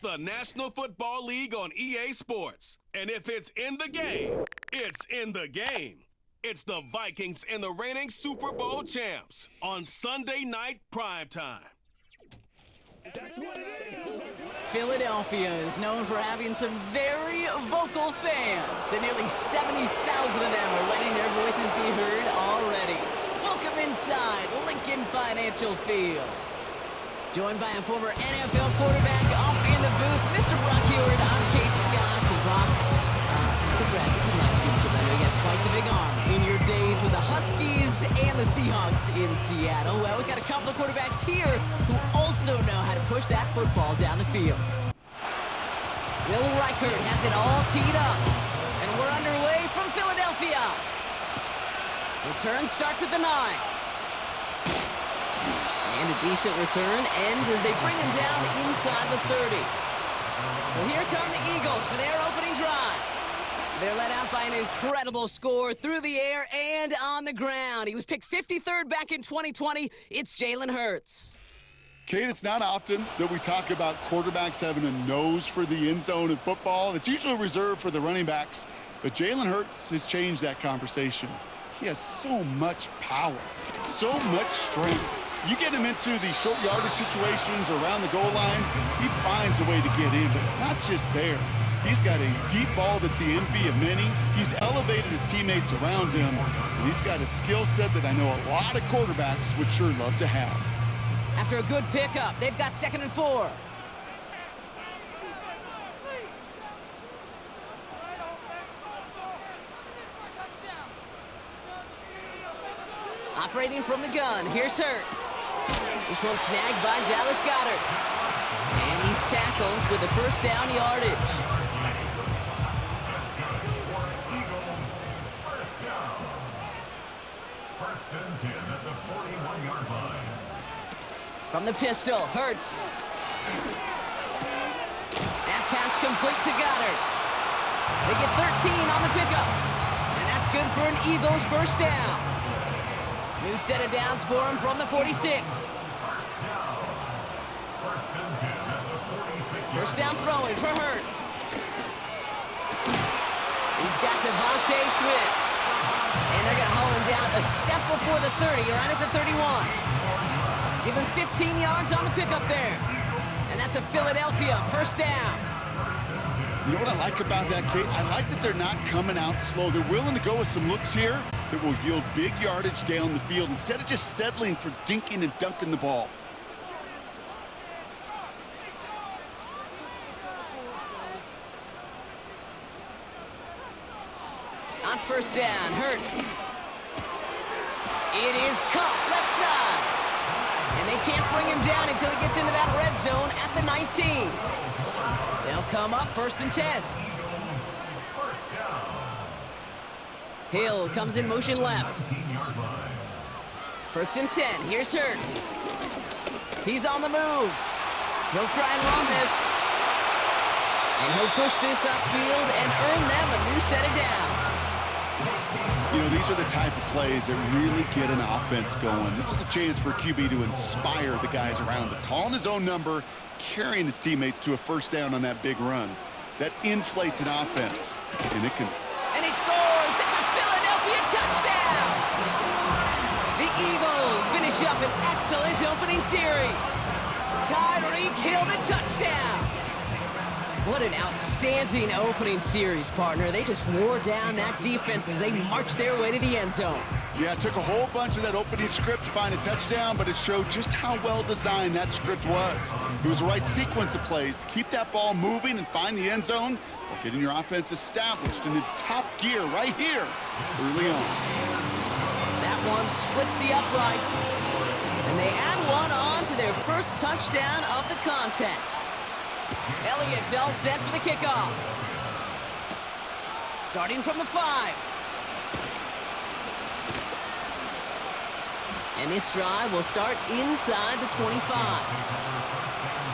the National Football League on EA Sports. And if it's in the game, it's in the game. It's the Vikings and the reigning Super Bowl champs on Sunday night primetime. Philadelphia is known for having some very vocal fans, and nearly 70,000 of them are letting their voices be heard already. Welcome inside Lincoln Financial Field. Joined by a former NFL quarterback off in the booth, Mr. Brock Heward. I'm Kate Scott. Brock, you can brag if you'd like to, because I know you have quite the big arm in your days with the Huskies and the Seahawks in Seattle. Well, we've got a couple of quarterbacks here who also know how to push that football down the field. Will Reichert has it all teed up, and we're underway from Philadelphia. Return starts at the 9. And a decent return ends as they bring him down inside the 30. So here come the Eagles for their opening drive. They're led out by an incredible score through the air and on the ground. He was picked 53rd back in 2020. It's Jalen Hurts. Kate, it's not often that we talk about quarterbacks having a nose for the end zone in football. It's usually reserved for the running backs. But Jalen Hurts has changed that conversation. He has so much power, so much strength. You get him into the short yardage situations around the goal line, he finds a way to get in, but it's not just there. He's got a deep ball that's the envy of many. He's elevated his teammates around him, and he's got a skill set that I know a lot of quarterbacks would sure love to have. After a good pickup, they've got 2nd and 4. Operating from the gun, here's Hurts. This one snagged by Dallas Goedert. And he's tackled with a first down yardage. From the pistol, Hurts. That pass complete to Goedert. They get 13 on the pickup. And that's good for an Eagles first down. New set of downs for him from the 46. First down throwing for Hurts. He's got Devontae Smith. And they're going to haul him down a step before the 30, right at the 31. Give him 15 yards on the pickup there. And that's a Philadelphia first down. You know what I like about that, Kate? I like that they're not coming out slow. They're willing to go with some looks here that will yield big yardage down the field instead of just settling for dinking and dunking the ball. On first down, Hurts. It is cut left side. And they can't bring him down until he gets into that red zone at the 19. They'll come up 1st and 10. Hill comes in motion left. 1st and 10. Here's Hurts. He's on the move. He'll try and run this. And he'll push this upfield and earn them a new set of downs. You know, these are the type of plays that really get an offense going. This is a chance for QB to inspire the guys around him. Calling his own number, carrying his teammates to a first down on that big run. That inflates an offense, and it can... And he scores! It's a Philadelphia touchdown! The Eagles finish up an excellent opening series. Tyreek Hill to touchdown! What an outstanding opening series, partner. They just wore down that defense as they marched their way to the end zone. Yeah, it took a whole bunch of that opening script to find a touchdown, but it showed just how well designed that script was. It was the right sequence of plays to keep that ball moving and find the end zone while getting your offense established in its top gear right here early on. That one splits the uprights, and they add one on to their first touchdown of the contest. Elliott's all set for the kickoff. Starting from the 5. And this drive will start inside the 25.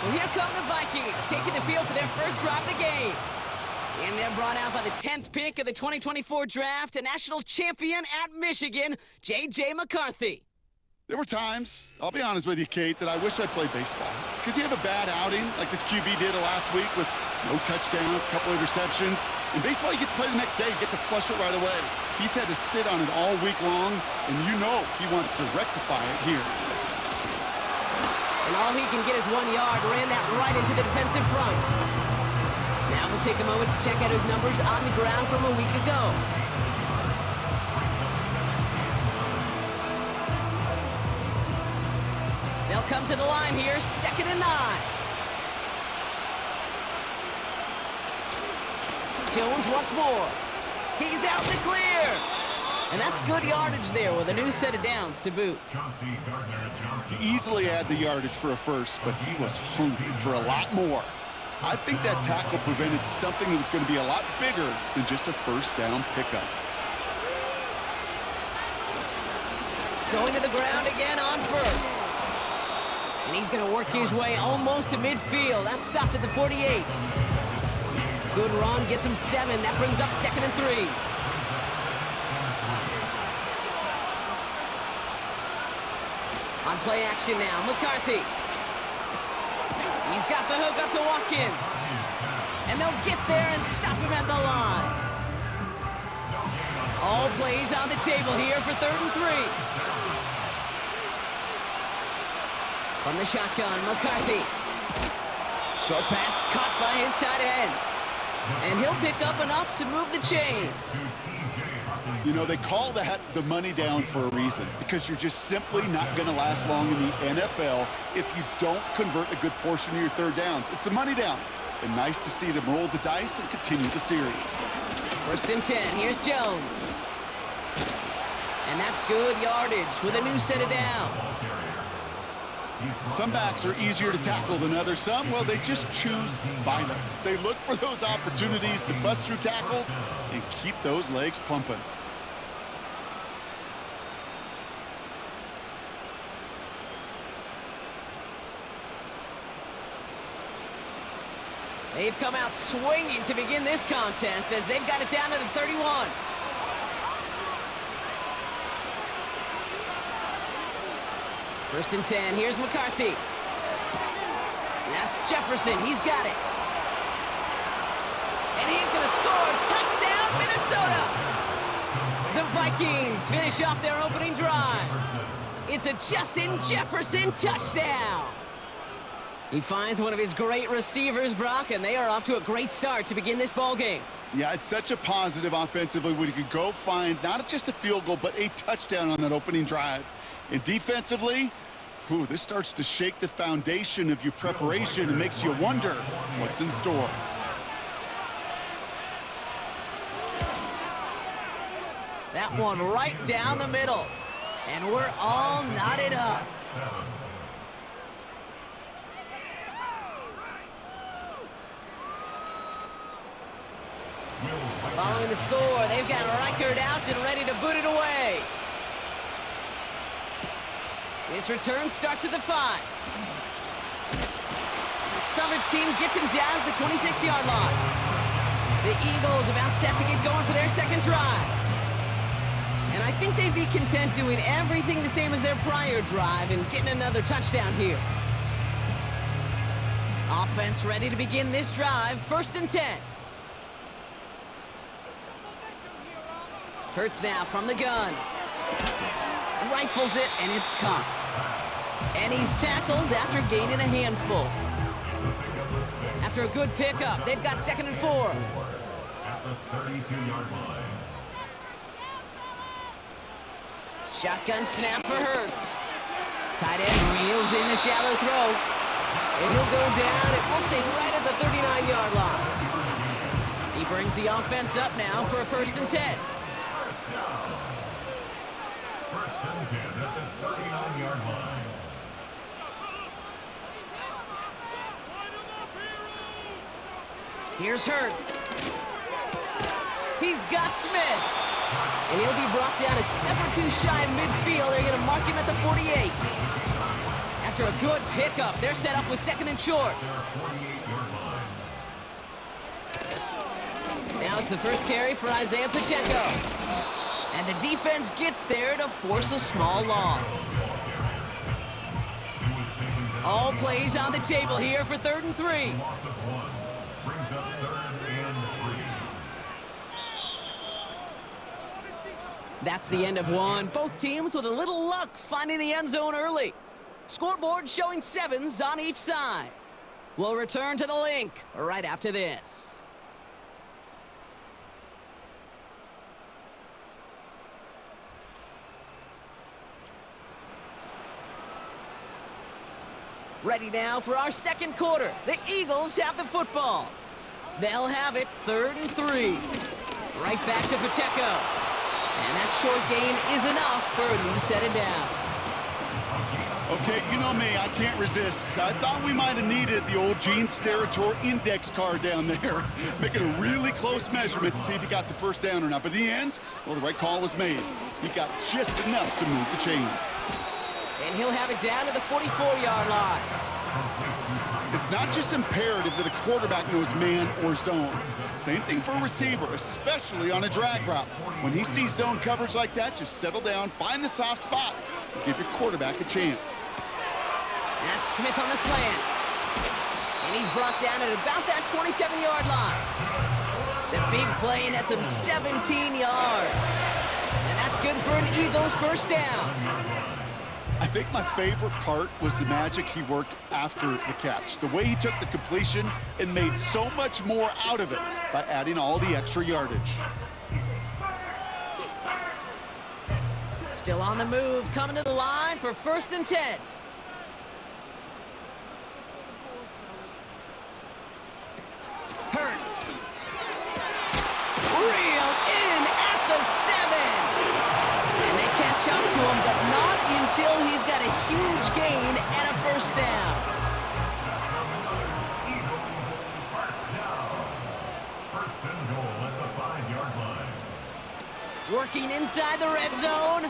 Well, here come the Vikings, taking the field for their first drive of the game. And they're brought out by the 10th pick of the 2024 draft, a national champion at Michigan, J.J. McCarthy. There were times, I'll be honest with you, Kate, that I wish I played baseball. Because you have a bad outing, like this QB did last week with no touchdowns, a couple interceptions. In baseball, you get to play the next day. You get to flush it right away. He's had to sit on it all week long, and you know he wants to rectify it here. And all he can get is 1 yard. Ran that right into the defensive front. Now we'll take a moment to check out his numbers on the ground from a week ago. They'll come to the line here, 2nd and 9. Jones once more. He's out in the clear. And that's good yardage there with a new set of downs to boot. He easily had the yardage for a first, but he was hungry for a lot more. I think that tackle prevented something that was going to be a lot bigger than just a first down pickup. Going to the ground again on first. And he's going to work his way almost to midfield. That's stopped at the 48. Good run, gets him 7. That brings up 2nd and 3. On play action now, McCarthy. He's got the hook up to Watkins. And they'll get there and stop him at the line. All plays on the table here for 3rd and 3. From the shotgun, McCarthy. Short pass caught by his tight end. And he'll pick up enough to move the chains. You know, they call that the money down for a reason, because you're just simply not going to last long in the NFL if you don't convert a good portion of your third downs. It's the money down. And nice to see them roll the dice and continue the series. 1st and 10. Here's Jones. And that's good yardage with a new set of downs. Some backs are easier to tackle than others. Some, well, they just choose violence. They look for those opportunities to bust through tackles and keep those legs pumping. They've come out swinging to begin this contest as they've got it down to the 31. First and 10, here's McCarthy. That's Jefferson, he's got it. And he's gonna score, touchdown Minnesota! The Vikings finish off their opening drive. It's a Justin Jefferson touchdown. He finds one of his great receivers, Brock, and they are off to a great start to begin this ball game. Yeah, it's such a positive offensively when you could go find not just a field goal, but a touchdown on that opening drive. And defensively, this starts to shake the foundation of your preparation and makes you wonder what's in store. That one right down the middle. And we're all knotted up. Following the score, they've got Reichert out and ready to boot it away. This return starts at the 5. Coverage team gets him down at the 26-yard line. The Eagles about set to get going for their second drive. And I think they'd be content doing everything the same as their prior drive and getting another touchdown here. Offense ready to begin this drive, 1st and 10. Hurts now from the gun. Rifles it, and it's caught. And he's tackled after gaining a handful. After a good pickup, they've got 2nd and 4. At the 32-yard line. Shotgun snap for Hurts. Tight end reels in the shallow throw. And he'll go down, and we'll say right at the 39-yard line. He brings the offense up now for a 1st and 10. First and 10 at the 39-yard line. Here's Hurts. He's got Smith. And he'll be brought down a step or two shy of midfield. They're going to mark him at the 48. After a good pickup, they're set up with 2nd and short. Now it's the first carry for Isaiah Pacheco. And the defense gets there to force a small loss. All plays on the table here for 3rd and 3. Loss of 1 brings up 3rd and 3. That's the end of one. Both teams with a little luck finding the end zone early. Scoreboard showing 7s on each side. We'll return to the link right after this. Ready now for our second quarter. The Eagles have the football. They'll have it 3rd and 3. Right back to Pacheco. And that short gain is enough for a new set of downs. Okay, you know me, I can't resist. I thought we might have needed the old Gene Steratore index card down there, making a really close measurement to see if he got the first down or not. But in the end, well, the right call was made. He got just enough to move the chains. And he'll have it down to the 44-yard line. It's not just imperative that a quarterback knows man or zone. Same thing for a receiver, especially on a drag route. When he sees zone coverage like that, just settle down, find the soft spot, and give your quarterback a chance. That's Smith on the slant. And he's brought down at about that 27-yard line. The big play nets him 17 yards. And that's good for an Eagles first down. I think my favorite part was the magic he worked after the catch. The way he took the completion and made so much more out of it by adding all the extra yardage. Still on the move, coming to the line for 1st and 10. Hurts. Reeled in at the 7. And they catch up to him, but not until he's got a huge gain and a first down. First and goal at the 5-yard line. Working inside the red zone.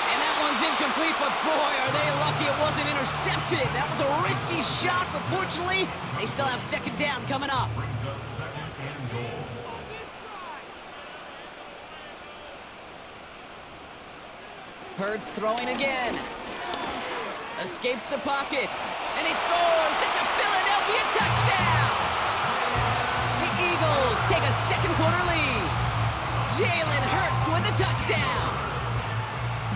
And that one's incomplete, but boy, are they lucky it wasn't intercepted. That was a risky shot, but fortunately, they still have 2nd down coming up. Brings up 2nd and goal. Hurts throwing again. Escapes the pocket. And he scores. It's a Philadelphia touchdown. The Eagles take a 2nd quarter lead. Jalen Hurts with a touchdown.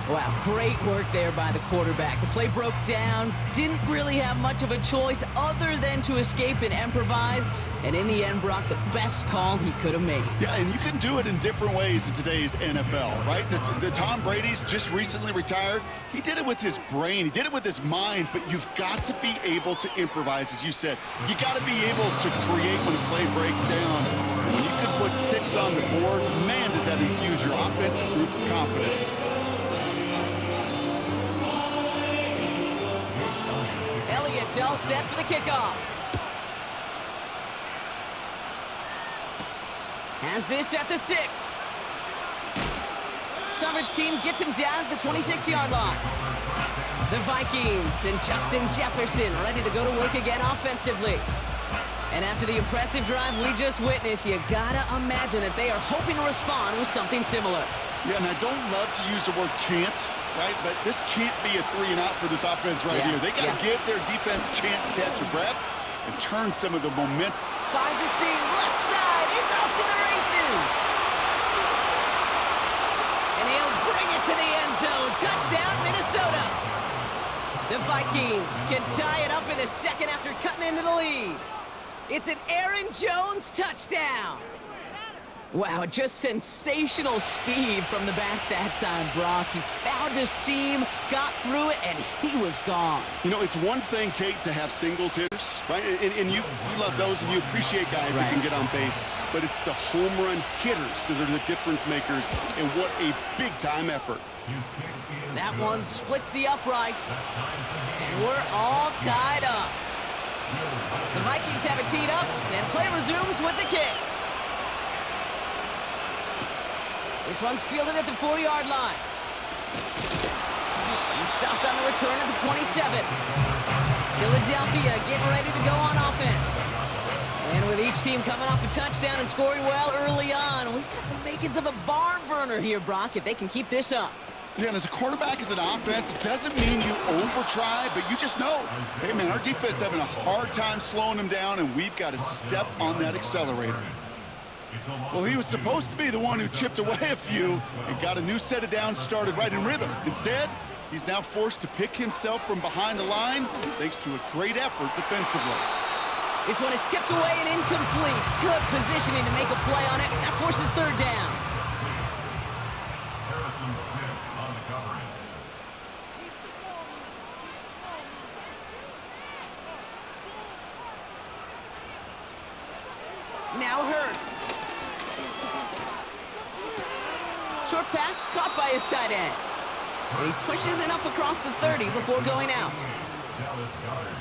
Wow, great work there by the quarterback. The play broke down. Didn't really have much of a choice other than to escape and improvise. And in the end, Brock, the best call he could have made. Yeah, and you can do it in different ways in today's NFL, right? The Tom Brady's just recently retired. He did it with his brain. He did it with his mind, but you've got to be able to improvise, as you said. You got to be able to create when a play breaks down. And when you can put 6 on the board, man, does that infuse your offensive group with confidence. Elliott's all set for the kickoff. Has this at the 6. Coverage team gets him down at the 26-yard line. The Vikings and Justin Jefferson ready to go to work again offensively. And after the impressive drive we just witnessed, you gotta imagine that they are hoping to respond with something similar. Yeah, and I don't love to use the word can't, right? But this can't be a 3 and out for this offense right here. They got to give their defense a chance to catch a breath and turn some of the momentum. Finds a seam, left side, is off to the races. And he'll bring it to the end zone. Touchdown, Minnesota. The Vikings can tie it up in the 2nd after cutting into the lead. It's an Aaron Jones touchdown. Wow, just sensational speed from the back that time, Brock. He found a seam, got through it, and he was gone. You know, it's one thing, Kate, to have singles hitters, right? And you love those, and you appreciate guys that can get on base. But it's the home run hitters that are the difference makers, and what a big-time effort. That one splits the uprights, and we're all tied up. The Vikings have it teed up, and play resumes with the kick. This one's fielded at the 4-yard line. He's stopped on the return at the 27. Philadelphia getting ready to go on offense. And with each team coming off a touchdown and scoring well early on, we've got the makings of a barn burner here, Brock, if they can keep this up. Yeah, and as a quarterback, as an offense, it doesn't mean you over-try, but you just know, hey, man, our defense having a hard time slowing them down, and we've got to step on that accelerator. Well, he was supposed to be the one who chipped away a few and got a new set of downs started right in rhythm. Instead, he's now forced to pick himself from behind the line thanks to a great effort defensively. This one is tipped away and incomplete. Good positioning to make a play on it. That forces third down. Now Hurts. Short pass caught by his tight end. He pushes it up across the 30 before going out.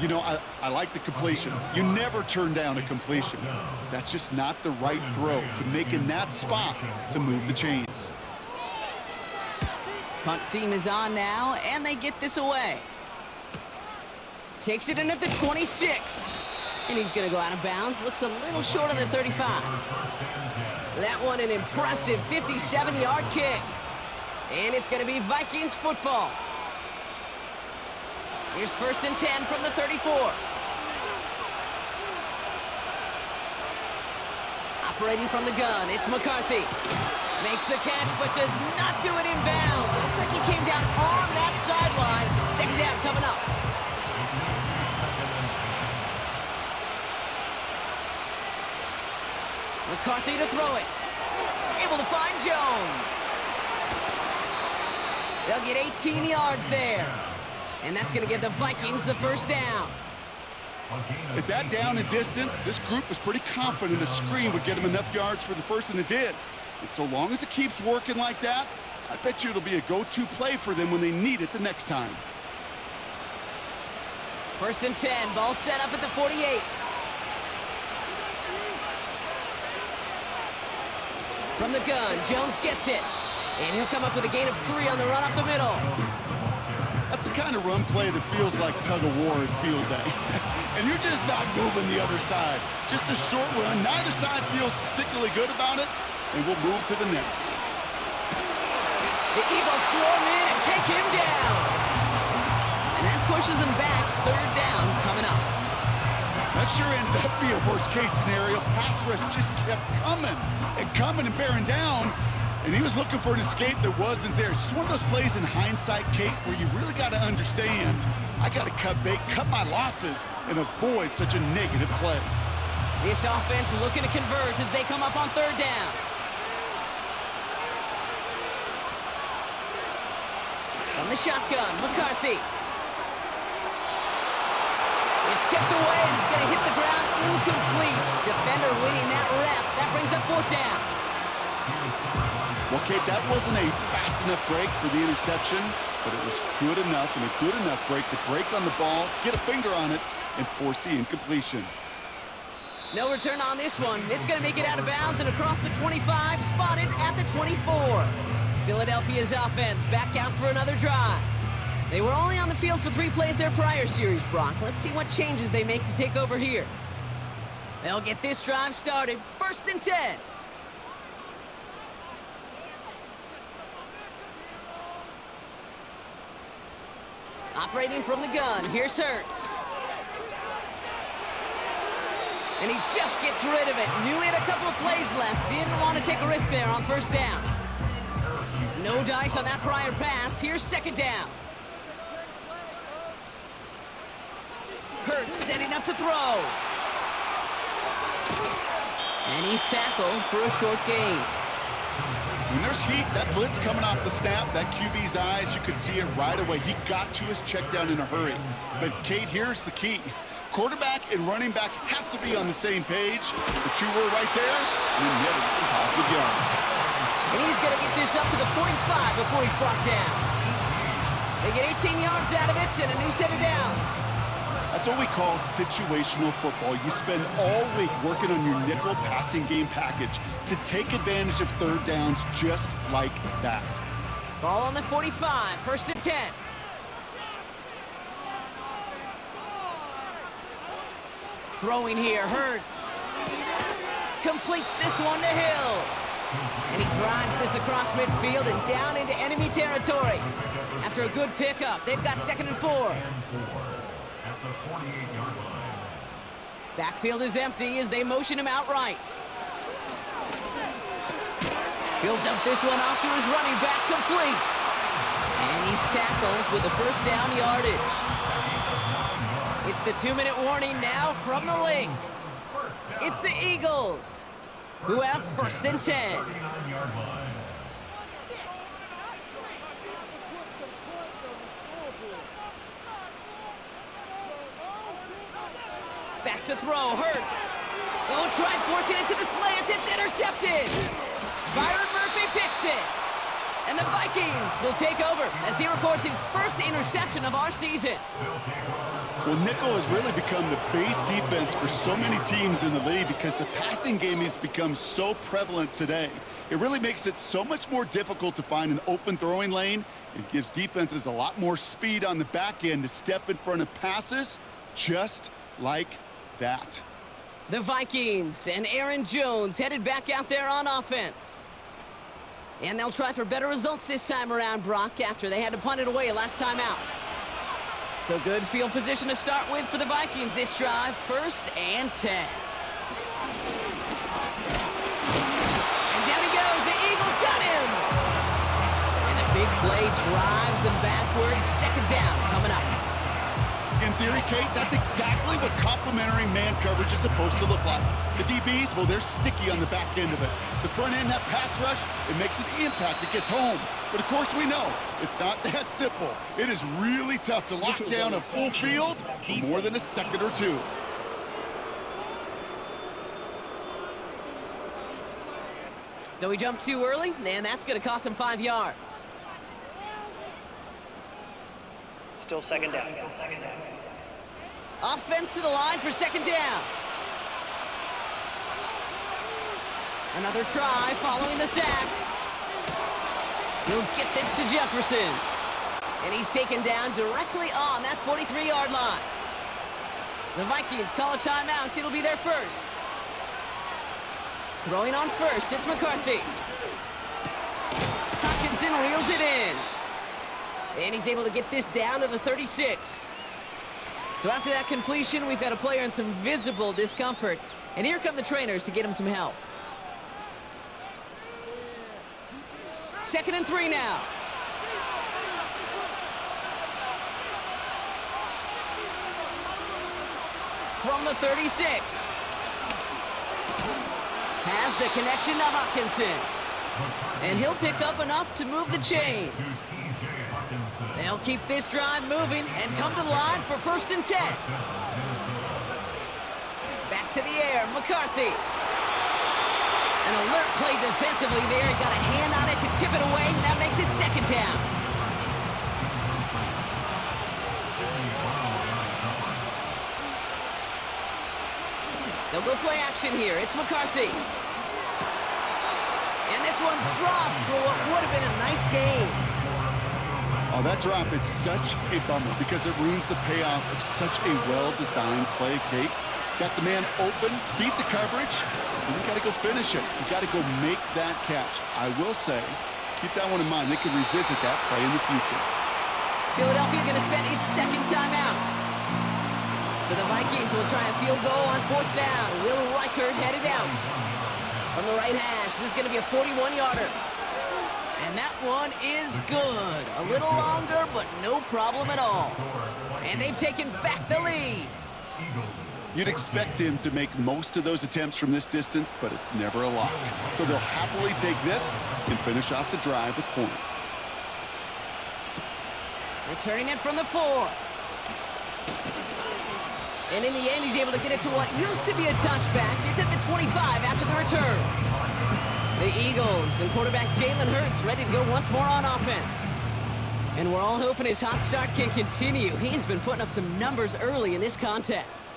You know, I like the completion. You never turn down a completion. That's just not the right throw to make in that spot to move the chains. Punt team is on now, and they get this away. Takes it in at the 26. And he's going to go out of bounds. Looks a little short of the 35. That one an impressive 57-yard kick. And it's going to be Vikings football. Here's 1st and 10 from the 34. Operating from the gun, it's McCarthy. Makes the catch, but does not do it in bounds. It looks like he came down on that sideline. 2nd down coming up. McCarthy to throw it. Able to find Jones. They'll get 18 yards there. And that's going to give the Vikings the 1st down. At that down and distance, this group was pretty confident a screen would get them enough yards for the 1st, and it did. And so long as it keeps working like that, I bet you it'll be a go-to play for them when they need it the next time. 1st and 10, ball set up at the 48. From the gun, Jones gets it. And he'll come up with a gain of 3 on the run up the middle. That's the kind of run play that feels like tug-of-war at field day. And you're just not moving the other side. Just a short run. Neither side feels particularly good about it. And we'll move to the next. The Eagles swarm in and take him down. And that pushes him back. 3rd down coming up. That sure ended up being a worst-case scenario. Pass rush just kept coming and bearing down. And he was looking for an escape that wasn't there. It's just one of those plays in hindsight, Kate, where you really got to understand, I got to cut bait, cut my losses, and avoid such a negative play. This offense looking to convert as they come up on 3rd down. From the shotgun, McCarthy. It's tipped away, and it's going to hit the ground incomplete. Defender winning that rep. That brings up 4th down. Well, Kate, that wasn't a fast enough break for the interception, but it was good enough and a good enough break to break on the ball, get a finger on it, and force the incompletion. No return on this one. It's going to make it out of bounds and across the 25, spotted at the 24. Philadelphia's offense back out for another drive. They were only on the field for 3 plays their prior series, Brock. Let's see what changes they make to take over here. They'll get this drive started. 1st and 10. Operating from the gun, here's Hurts. And he just gets rid of it. Knew he had a couple of plays left. Didn't want to take a risk there on 1st down. No dice on that prior pass. Here's 2nd down. Hurts setting up to throw. And he's tackled for a short gain. When there's heat, that blitz coming off the snap, that QB's eyes, you could see it right away. He got to his check down in a hurry. But, Kate, here's the key. Quarterback and running back have to be on the same page. The 2 were right there, and he netted some positive yards. And he's going to get this up to the 45 before he's brought down. They get 18 yards out of it and a new set of downs. That's what we call situational football. You spend all week working on your nickel passing game package to take advantage of 3rd downs just like that. Ball on the 45, 1st and 10. Throwing here, Hurts. Completes this one to Hill. And he drives this across midfield and down into enemy territory. After a good pickup, they've got 2nd and 4. At the 48-yard line. Backfield is empty as they motion him outright. He'll dump this one off to his running back, complete. And he's tackled with the first down yardage. It's the 2-minute warning now from the link. It's the Eagles who have 1st and 10. 39-yard line. Back to throw, Hurts. Don't try and force it into the slant. It's intercepted. Byron Murphy picks it. And the Vikings will take over as he records his first interception of our season. Well, nickel has really become the base defense for so many teams in the league because the passing game has become so prevalent today. It really makes it so much more difficult to find an open throwing lane. It gives defenses a lot more speed on the back end to step in front of passes just like that. The Vikings and Aaron Jones headed back out there on offense. And they'll try for better results this time around, Brock, after they had to punt it away last time out. So good field position to start with for the Vikings this drive, 1st and 10. And down he goes, the Eagles got him! And the big play drives them backwards, 2nd down coming up. In theory, Kate, that's exactly what complementary man coverage is supposed to look like. The DBs, well, they're sticky on the back end of it. The front end, that pass rush, it makes an impact. It gets home. But, of course, we know it's not that simple. It is really tough to lock down a full field for more than a second or two. So he jumped too early, and that's going to cost him 5 yards. Still 2nd down. Offense to the line for 2nd down. Another try following the sack. He'll get this to Jefferson. And he's taken down directly on that 43-yard line. The Vikings call a timeout. It'll be their first. Throwing on first, it's McCarthy. Hockenson reels it in. And he's able to get this down to the 36. So after that completion, we've got a player in some visible discomfort. And here come the trainers to get him some help. 2nd and 3 now. From the 36. Has the connection to Hockenson. And he'll pick up enough to move the chains. They'll keep this drive moving and come to the line for 1st and 10. Back to the air, McCarthy. An alert play defensively there. He got a hand on it to tip it away, and that makes it 2nd down. They'll go play action here. It's McCarthy. And this one's dropped for what would have been a nice game. Oh, that drop is such a bummer because it ruins the payoff of such a well-designed play, Kate. Got the man open, beat the coverage, and you got to go finish it. You got to go make that catch. I will say, keep that one in mind. They can revisit that play in the future. Philadelphia going to spend its 2nd timeout. So the Vikings will try a field goal on 4th down. Will Reichert headed out from the right hash. This is going to be a 41-yarder. And that one is good. A little longer, but no problem at all. And they've taken back the lead. You'd expect him to make most of those attempts from this distance, but it's never a lock. So they'll happily take this and finish off the drive with points. Returning it from the 4. And in the end, he's able to get it to what used to be a touchback. It's at the 25 after the return. The Eagles and quarterback Jalen Hurts ready to go once more on offense. And we're all hoping his hot start can continue. He's been putting up some numbers early in this contest.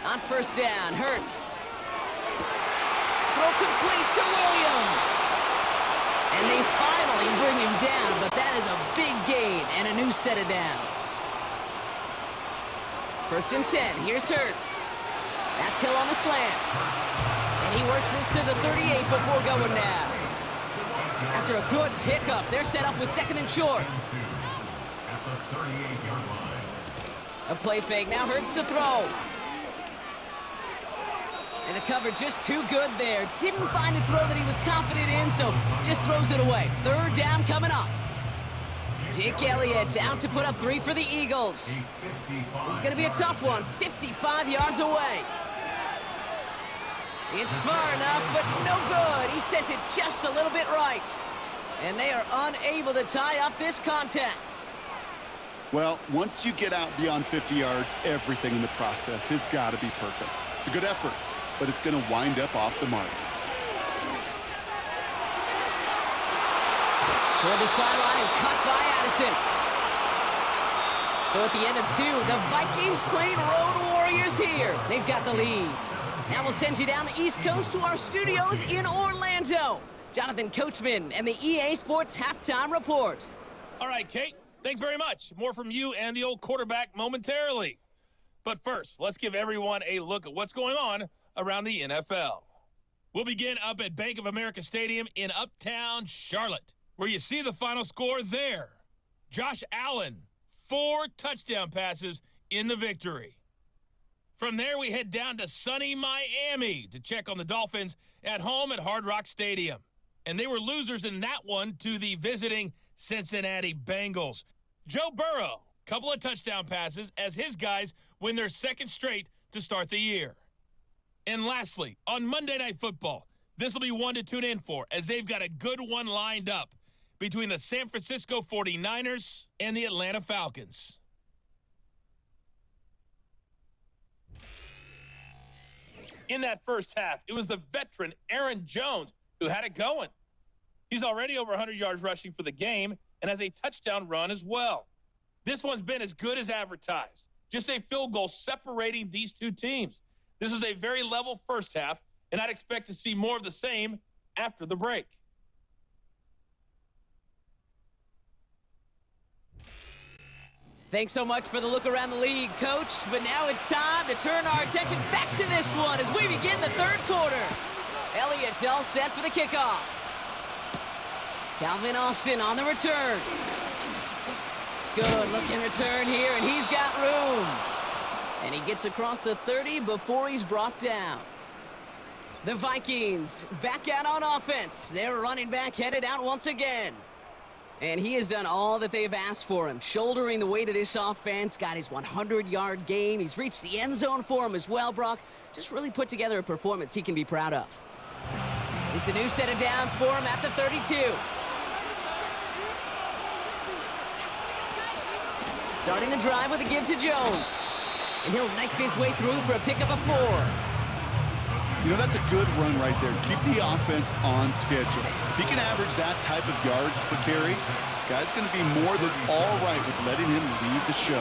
On 1st down, Hurts. Throw complete to Williams. And they finally bring him down, but that is a big gain and a new set of downs. 1st and 10, here's Hurts. That's Hill on the slant. And he works this to the 38 before going down. After a good pickup, they're set up with 2nd and short. At the 38-yard line. A play fake. Now Hurts to throw. And the cover just too good there. Didn't find a throw that he was confident in, so just throws it away. 3rd down coming up. Jake Elliott out to put up 3 for the Eagles. This is going to be a tough one. 55 yards away. It's far enough, but no good. He sent it just a little bit right. And they are unable to tie up this contest. Well, once you get out beyond 50 yards, everything in the process has got to be perfect. It's a good effort, but it's going to wind up off the mark. Toward the sideline and cut by Addison. So at the end of 2, the Vikings played Road Warriors here. They've got the lead. Now we'll send you down the East Coast to our studios in Orlando. Jonathan Coachman and the EA Sports Halftime Report. All right, Kate, thanks very much. More from you and the old quarterback momentarily. But first, let's give everyone a look at what's going on around the NFL. We'll begin up at Bank of America Stadium in Uptown Charlotte, where you see the final score there. Josh Allen, 4 touchdown passes in the victory. From there, we head down to sunny Miami to check on the Dolphins at home at Hard Rock Stadium. And they were losers in that one to the visiting Cincinnati Bengals. Joe Burrow, couple of touchdown passes as his guys win their 2nd straight to start the year. And lastly, on Monday Night Football, this will be one to tune in for as they've got a good one lined up between the San Francisco 49ers and the Atlanta Falcons. In that first half, it was the veteran Aaron Jones who had it going. He's already over 100 yards rushing for the game and has a touchdown run as well. This one's been as good as advertised. Just a field goal separating these two teams. This was a very level first half, and I'd expect to see more of the same after the break. Thanks so much for the look around the league, Coach. But now it's time to turn our attention back to this one as we begin the 3rd quarter. Elliott's all set for the kickoff. Calvin Austin on the return. Good looking return here, and he's got room. And he gets across the 30 before he's brought down. The Vikings back out on offense. Their running back headed out once again. And he has done all that they've asked for him. Shouldering the weight of this offense, got his 100-yard game. He's reached the end zone for him as well, Brock. Just really put together a performance he can be proud of. It's a new set of downs for him at the 32. Starting the drive with a give to Jones. And he'll knife his way through for a pickup of 4. You know, that's a good run right there. Keep the offense on schedule. If he can average that type of yards per carry, this guy's going to be more than all right with letting him lead the show.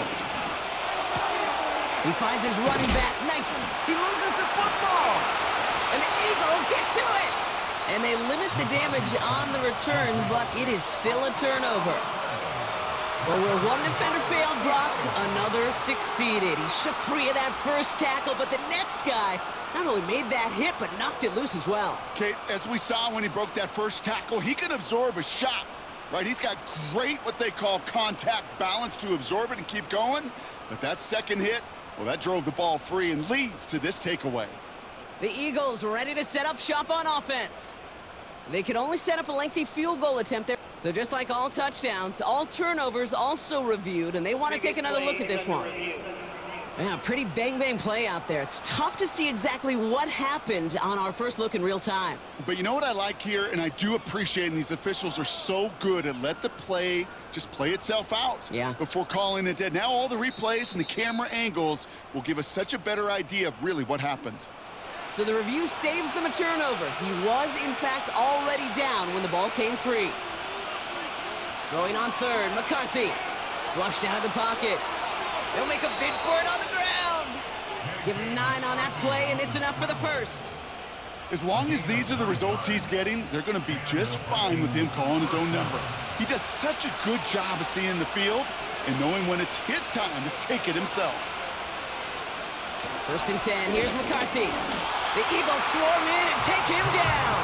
He finds his running back. Nice. He loses the football. And the Eagles get to it. And they limit the damage on the return, but it is still a turnover. Well, where one defender failed, Brock, another succeeded. He shook free of that first tackle, but the next guy not only made that hit, but knocked it loose as well. Kate, as we saw when he broke that first tackle, he can absorb a shot, right? He's got great, what they call contact balance to absorb it and keep going. But that second hit, well, that drove the ball free and leads to this takeaway. The Eagles ready to set up shop on offense. They could only set up a lengthy field goal attempt there. So just like all touchdowns, all turnovers also reviewed, and they want to take another look at this one. Yeah, pretty bang-bang play out there. It's tough to see exactly what happened on our first look in real time. But you know what I like here, and I do appreciate, and these officials are so good at let the play just play itself out before calling it dead. Now all the replays and the camera angles will give us such a better idea of really what happened. So the review saves them a turnover. He was, in fact, already down when the ball came free. Going on third, McCarthy. Flushed out of the pocket. They'll make a bid for it on the ground. Give him 9 on that play, and it's enough for the first. As long as these are the results he's getting, they're going to be just fine with him calling his own number. He does such a good job of seeing the field and knowing when it's his time to take it himself. First and 10. Here's McCarthy. The Eagles swarm in and take him down.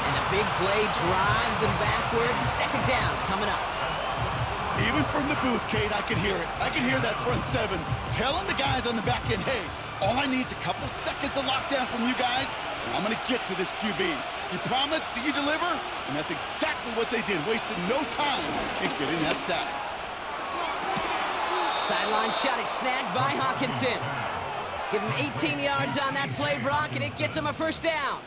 And the big play drives them backwards. Second down coming up. Even from the booth, Kate, I could hear it. I could hear that front seven telling the guys on the back end, hey, all I need is a couple seconds of lockdown from you guys, and I'm going to get to this QB. You promise that you deliver, and that's exactly what they did. Wasted no time in getting that sack. Sideline shot is snagged by Hawkinson. Give him 18 yards on that play, Brock, and it gets him a first down.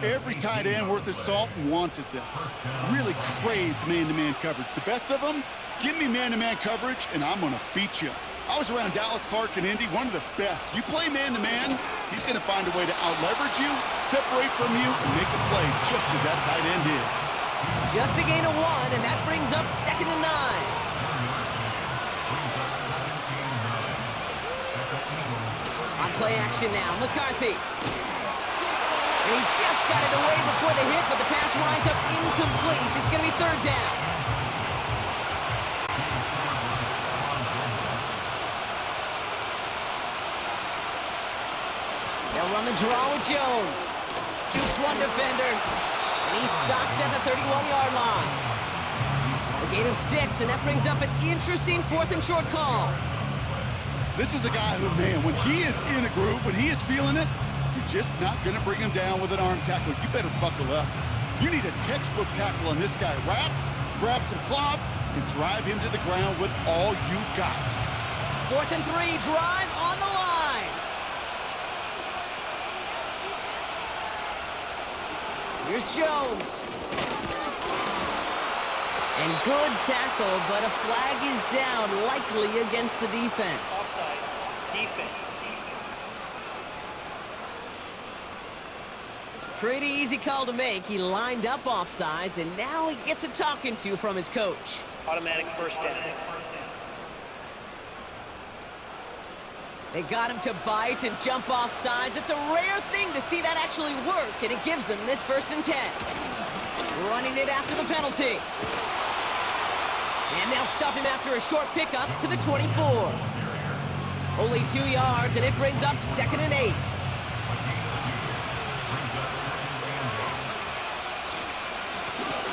Every tight end worth his salt wanted this. Really craved man-to-man coverage. The best of them, give me man-to-man coverage, and I'm going to beat you. I was around Dallas Clark and Indy, one of the best. You play man-to-man, he's going to find a way to out-leverage you, separate from you, and make a play just as that tight end did. Just a gain of 1, and that brings up 2nd and 9. On play action now, McCarthy. And he just got it away before the hit, but the pass winds up incomplete. It's going to be 3rd down. They'll run the draw with Jones. Jukes one defender, and he's stopped at the 31-yard line. A gain of 6, and that brings up an interesting 4th and short call. This is a guy who, man, when he is in a groove, when he is feeling it, you're just not going to bring him down with an arm tackle. You better buckle up. You need a textbook tackle on this guy. Wrap, grab some cloth, and drive him to the ground with all you got. 4th and 3, drive on the line. Here's Jones. And good tackle, but a flag is down, likely against the defense. Offside. Defense. Pretty easy call to make. He lined up offsides, and now he gets a talking to from his coach. Automatic first down. They got him to bite and jump off sides. It's a rare thing to see that actually work, and it gives them this 1st and 10. Running it after the penalty. And they'll stop him after a short pickup to the 24. Only 2 yards, and it brings up 2nd and 8.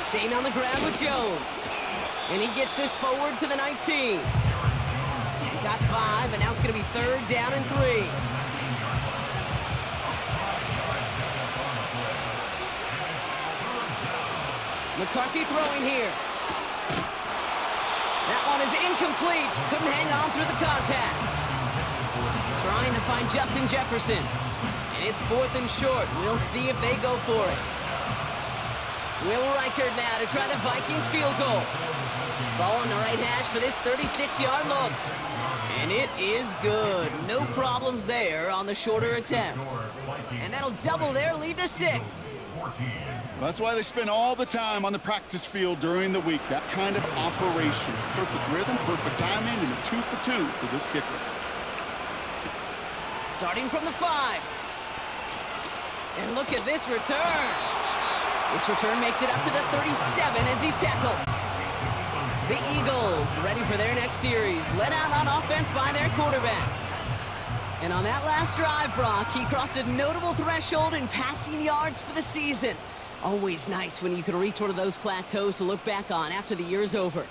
Staying on the ground with Jones. And he gets this forward to the 19. He got 5, and now it's going to be 3rd down and 3. McCarthy throwing here. That one is incomplete. Couldn't hang on through the contact. Trying to find Justin Jefferson. And it's 4th and short. We'll see if they go for it. Will Reichert now to try the Vikings field goal. Ball on the right hash for this 36-yard look. And it is good. No problems there on the shorter attempt. And that'll double their lead to 6. That's why they spend all the time on the practice field during the week. That kind of operation. Perfect rhythm, perfect timing, and a 2 for 2 for this kicker. Starting from the 5. And look at this return. This return makes it up to the 37 as he's tackled. The Eagles ready for their next series. Let out on offense by their quarterback. And on that last drive, Brock, he crossed a notable threshold in passing yards for the season. Always nice when you can reach one of those plateaus to look back on after the year's over.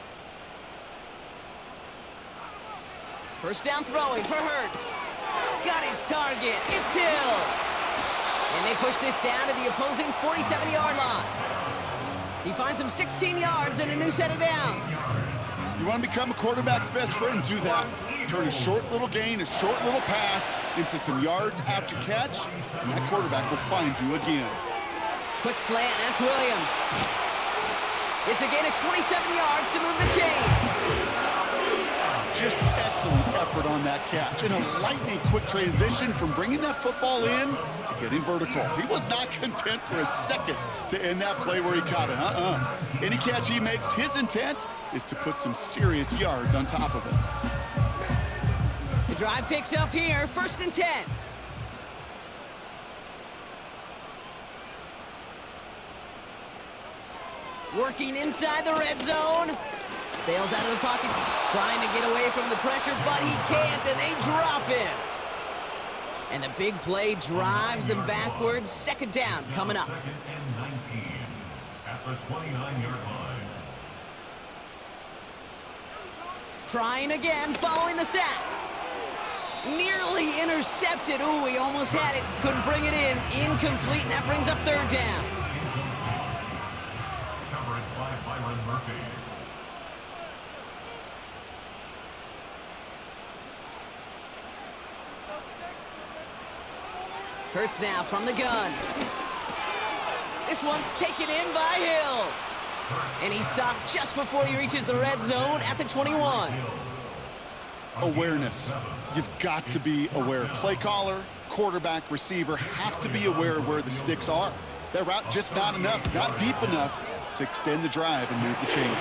First down throwing for Hurts. Got his target. It's Hill. And they push this down to the opposing 47-yard line. He finds him 16 yards and a new set of downs. You want to become a quarterback's best friend, do that. Turn a short little gain, a short little pass into some yards after catch, and that quarterback will find you again. Quick slant, that's Williams. It's a gain of 27 yards to move the chains. Just excellent effort on that catch. And a lightning quick transition from bringing that football in to getting vertical. He was not content for a second to end that play where he caught it. Any catch he makes, his intent is to put some serious yards on top of it. The drive picks up here, 1st and 10. Working inside the red zone. Bails out of the pocket, trying to get away from the pressure, but he can't, and they drop him. And the big play drives them backwards. Second down coming up. Second and 19 at the 29-yard line. Trying again, following the sack. Nearly intercepted. Ooh, he almost had it. Couldn't bring it in. Incomplete, and that brings up third down. Coverage by Byron Murphy. Hurts now from the gun. This one's taken in by Hill. And he stopped just before he reaches the red zone at the 21. Awareness. You've got to be aware. Play caller, quarterback, receiver have to be aware of where the sticks are. That route just not enough, not deep enough to extend the drive and move the chains.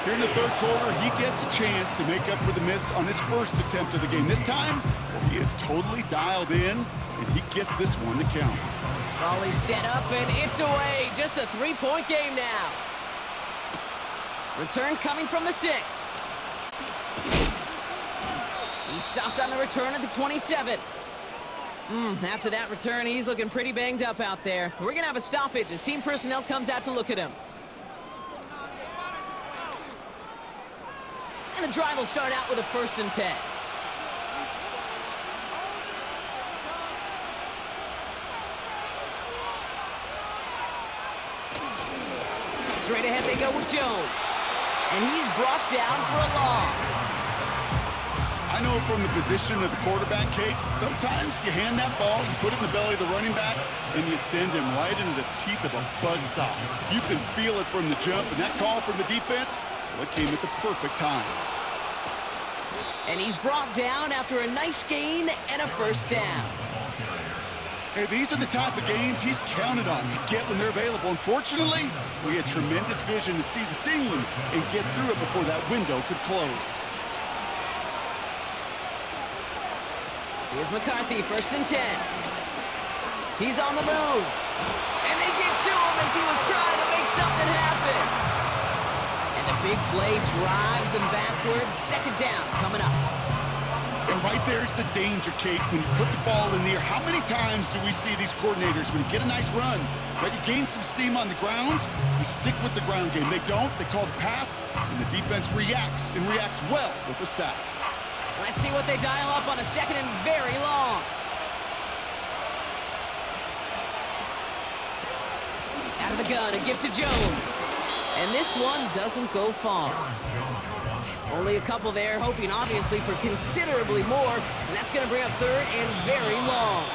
Here in the third quarter, he gets a chance to make up for the miss on his first attempt of the game. This time, he is totally dialed in, and he gets this one to count. Volley set up, and it's away. Just a three-point game now. Return coming from the 6. He stopped on the return at the 27. After that return, he's looking pretty banged up out there. We're going to have a stoppage as team personnel comes out to look at him. And the drive will start out with a 1st and 10. Straight ahead they go with Jones. And he's brought down for a loss. I know from the position of the quarterback, Kate, sometimes you hand that ball, you put it in the belly of the running back, and you send him right into the teeth of a buzzsaw. You can feel it from the jump, and that call from the defense, well, it came at the perfect time. And he's brought down after a nice gain and a 1st down. Hey, these are the type of gains he's counted on to get when they're available. Unfortunately, we had tremendous vision to see the seam and get through it before that window could close. Here's McCarthy, 1st and 10. He's on the move. And they get to him as he was trying to make something happen. And the big play drives them backwards. Second down coming up. And right there's the danger, Kate, when you put the ball in the air. How many times do we see these coordinators, when you get a nice run, right, you gain some steam on the ground, you stick with the ground game. They don't, they call the pass, and the defense reacts, and reacts well with the sack. Let's see what they dial up on a 2nd and very long. Out of the gun, a gift to Jones. And this one doesn't go far. Only a couple there, hoping obviously for considerably more, and that's going to bring up 3rd and very long.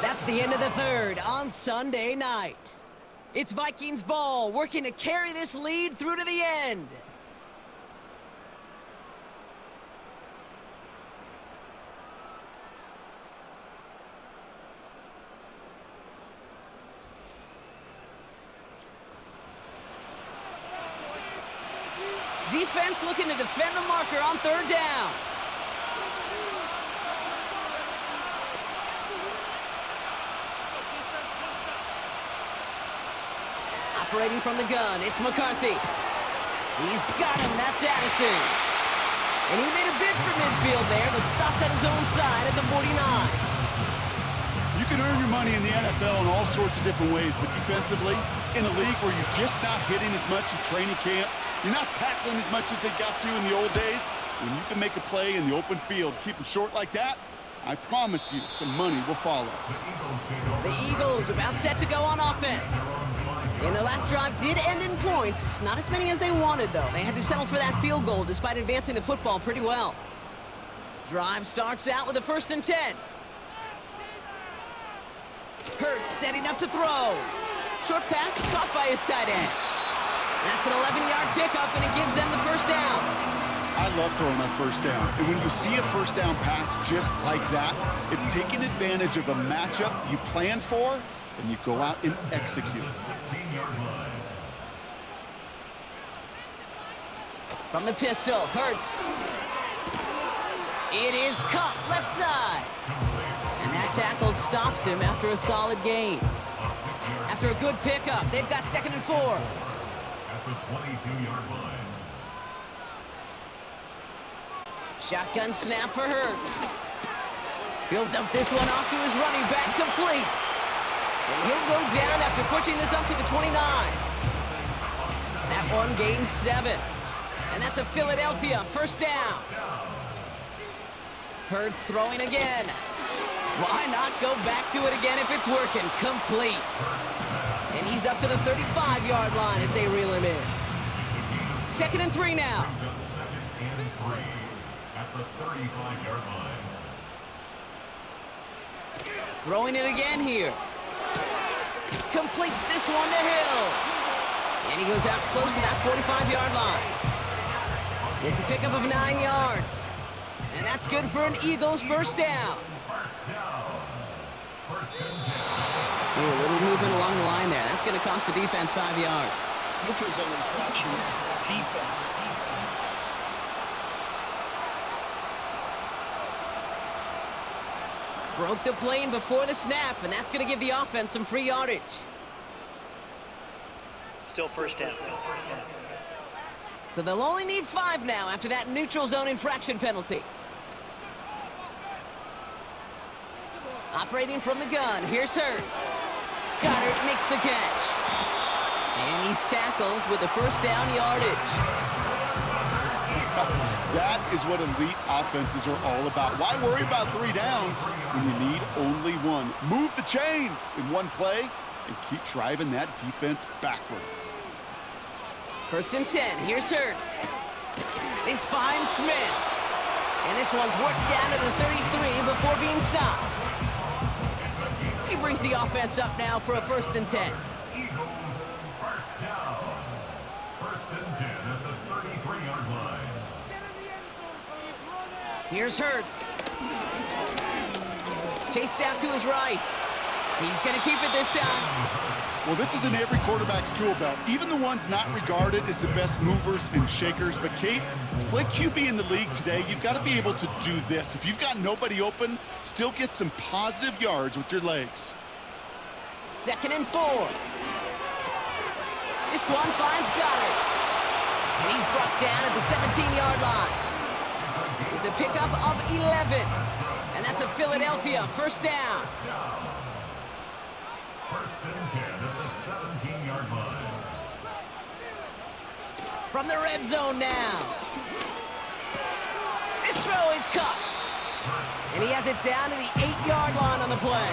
That's the end of the 3rd on Sunday night. It's Vikings ball, working to carry this lead through to the end. Defense looking to defend the marker on 3rd down. Operating from the gun, it's McCarthy. He's got him, that's Addison. And he made a bid for midfield there, but stopped on his own side at the 49. You can earn your money in the NFL in all sorts of different ways, but defensively, in a league where you're just not hitting as much in training camp, you're not tackling as much as they got to in the old days, when you can make a play in the open field, keep them short like that, I promise you some money will follow. The Eagles about set to go on offense. And their last drive did end in points. Not as many as they wanted, though. They had to settle for that field goal despite advancing the football pretty well. Drive starts out with a 1st and 10. Hurts setting up to throw. Short pass caught by his tight end. That's an 11-yard pickup, and it gives them the 1st down. I love throwing on 1st down. And when you see a 1st down pass just like that, it's taking advantage of a matchup you planned for, and you go out and execute. From the pistol, Hurts. It is caught left side. And that tackle stops him after a solid gain. After a good pickup, they've got 2nd and 4. at the 22-yard line. Shotgun snap for Hurts. He'll dump this one off to his running back, complete. And he'll go down after pushing this up to the 29. That one gains 7. And that's a Philadelphia first down. Hurts throwing again. Why not go back to it again if it's working? Complete. And he's up to the 35-yard line as they reel him in. 2nd and 3 now. 2nd and 3 at the 35-yard line. Throwing it again here. Completes this one to Hill. And he goes out close to that 45-yard line. It's a pickup of 9 yards. And that's good for an Eagles first down. Ooh, a little movement along the line there. That's going to cost the defense 5 yards. Neutral zone infraction. Defense. Broke the plane before the snap, and that's going to give the offense some free yardage. Still first down. So they'll only need 5 now after that neutral zone infraction penalty. Operating from the gun, here's Hurts. Goddard makes the catch. And he's tackled with the first down yardage. That is what elite offenses are all about. Why worry about 3 downs when you need only 1? Move the chains in one play and keep driving that defense backwards. 1st and 10, here's Hurts. This finds Smith. And this one's worked down to the 33 before being stopped. He brings the offense up now for a 1st and 10. Eagles first down. 1st and 10 at the 33-yard line. Here's Hurts. Chased out to his right. He's going to keep it this time. Well, this is in every quarterback's tool belt, even the ones not regarded as the best movers and shakers. But, Kate, to play QB in the league today, you've got to be able to do this. If you've got nobody open, still get some positive yards with your legs. 2nd and 4. This one finds Goddard. And he's brought down at the 17-yard line. It's a pickup of 11. And that's a Philadelphia first down. 1st and 10 at the 17-yard line. From the red zone now. This throw is cut. And he has it down to the 8-yard line on the play.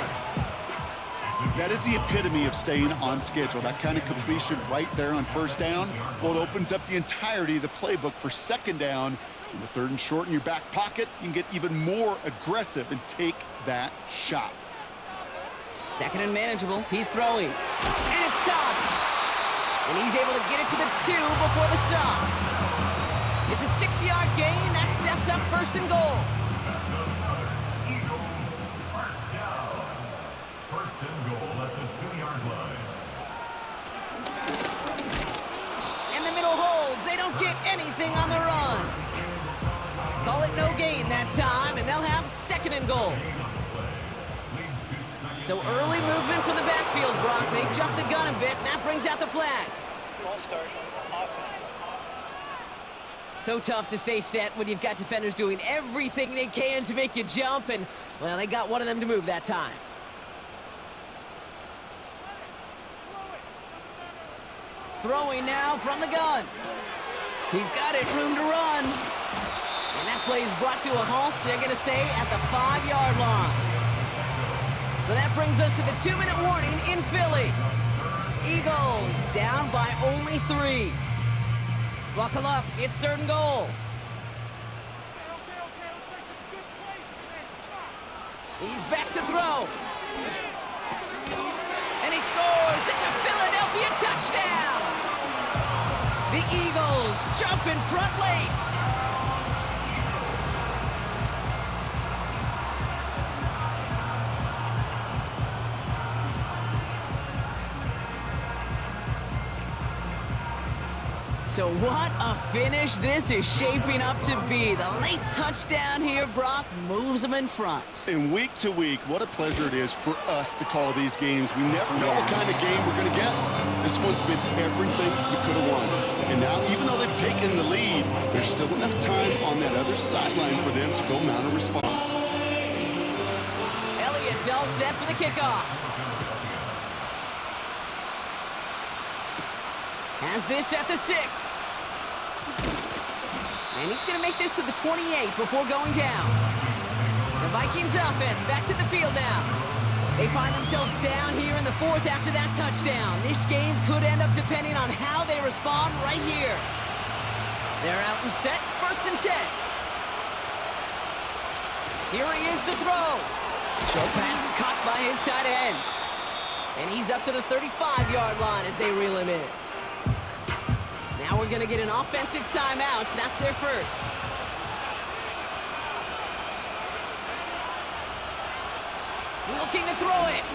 That is the epitome of staying on schedule. That kind of completion right there on 1st down. Well, it opens up the entirety of the playbook for 2nd down. In the 3rd and short in your back pocket, you can get even more aggressive and take that shot. 2nd and manageable. He's throwing. And it's caught. And he's able to get it to the 2 before the stop. It's a 6-yard gain. That sets up 1st and goal. Eagles first down. 1st and goal at the 2-yard line. And the middle holds. They don't get anything on the run. Call it no gain that time, and they'll have 2nd and goal. So early movement from the backfield, Brock. They jump the gun a bit, and that brings out the flag. Ball start. Offense. So tough to stay set when you've got defenders doing everything they can to make you jump, and, well, they got one of them to move that time. Throwing now from the gun. He's got it, room to run. And that play is brought to a halt, so they're going to say at the 5-yard line. So that brings us to the 2-minute warning in Philly. Eagles down by only 3. Buckle up, it's 3rd and goal. He's back to throw. And he scores. It's a Philadelphia touchdown. The Eagles jump in front late. So what a finish this is shaping up to be. The late touchdown here, Brock, moves them in front. And week to week, what a pleasure it is for us to call these games. We never know what kind of game we're going to get. This one's been everything you could have won. And now, even though they've taken the lead, there's still enough time on that other sideline for them to go mount a response. Elliott's all set for the kickoff. Has this at the 6. And he's going to make this to the 28 before going down. The Vikings offense back to the field now. They find themselves down here in the 4th after that touchdown. This game could end up depending on how they respond right here. They're out and set, 1st and 10. Here he is to throw. Short pass caught by his tight end. And he's up to the 35-yard line as they reel him in. Now we're going to get an offensive timeout, so that's their first. Looking to throw it.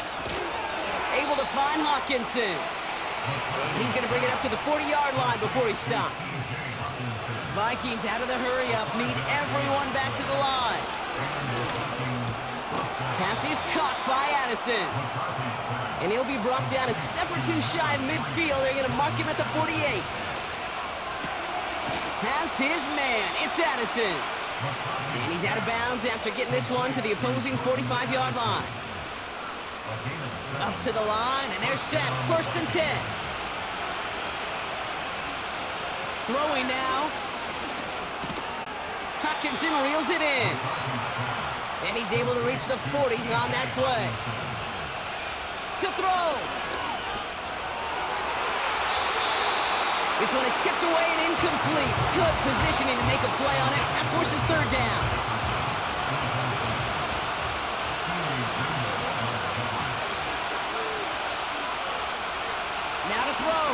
Able to find Hawkinson. And he's going to bring it up to the 40-yard line before he's stopped. Vikings out of the hurry-up, need everyone back to the line. Pass is caught by Addison. And he'll be brought down a step or two shy of midfield. They're going to mark him at the 48. Has his man. It's Addison. And he's out of bounds after getting this one to the opposing 45-yard line. Up to the line, and they're set. 1st and 10. Throwing now. Hawkinson reels it in. And he's able to reach the 40 on that play. To throw. This one is tipped away and incomplete. Good positioning to make a play on it. That forces 3rd down. Now to throw.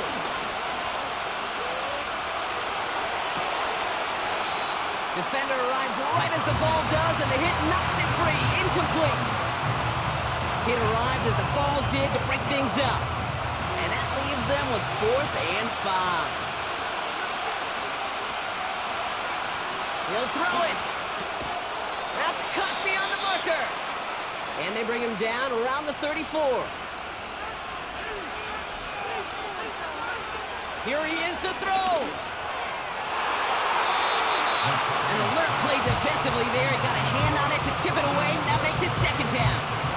Defender arrives right as the ball does, and the hit knocks it free. Incomplete. Hit arrived as the ball did to break things up. And that leaves them with 4th and 5. He'll throw it. That's cut beyond the marker. And they bring him down around the 34. Here he is to throw. An alert play defensively there. He got a hand on it to tip it away. That makes it 2nd down.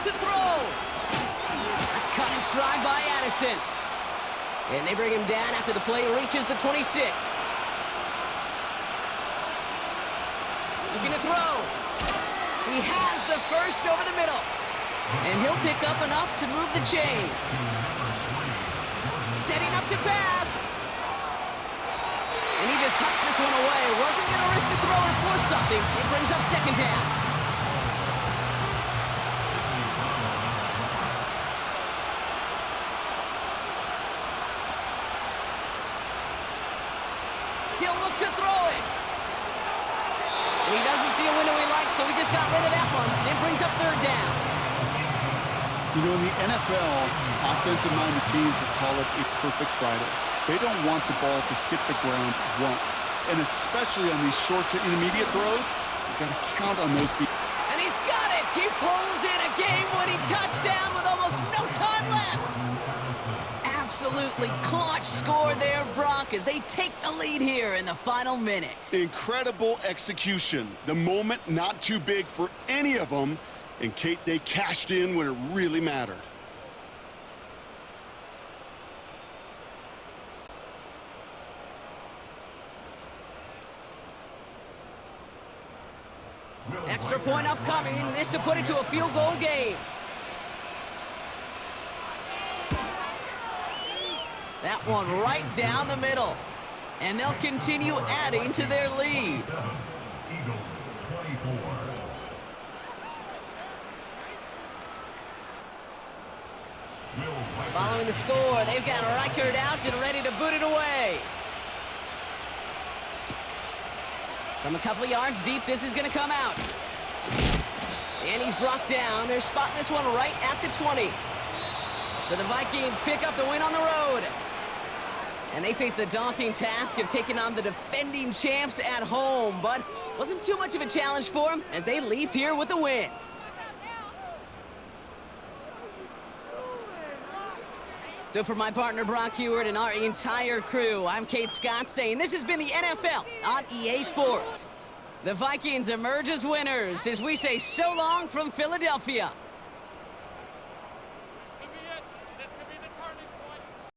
To throw. That's cut in stride by Addison. And they bring him down after the play reaches the 26. Looking to throw. He has the first over the middle. And he'll pick up enough to move the chains. Setting up to pass. And he just hucks this one away. Wasn't going to risk a throw or force something. It brings up 2nd down. He'll look to throw it. And he doesn't see a window he likes, so he just got rid of that one. It brings up 3rd down. You know, in the NFL, offensive-minded teams will call it a perfect Friday. They don't want the ball to hit the ground once. And especially on these short to intermediate throws, you've got to count on those beats. And he's got it. He pulls in a game-winning touchdown with almost no time left. Absolutely clutch score there, Brock, as they take the lead here in the final minute. Incredible execution. The moment not too big for any of them. And, Kate, they cashed in when it really mattered. Extra point upcoming. This to put it to a field goal game. That one right down the middle. And they'll continue adding to their lead. Eagles 24. Following the score, they've got Reichert out and ready to boot it away. From a couple of yards deep, this is going to come out. And he's brought down. They're spotting this one right at the 20. So the Vikings pick up the win on the road. And they face the daunting task of taking on the defending champs at home. But wasn't too much of a challenge for them as they leave here with a win. So for my partner Brock Heward and our entire crew, I'm Kate Scott saying this has been the NFL on EA Sports. The Vikings emerge as winners as we say so long from Philadelphia.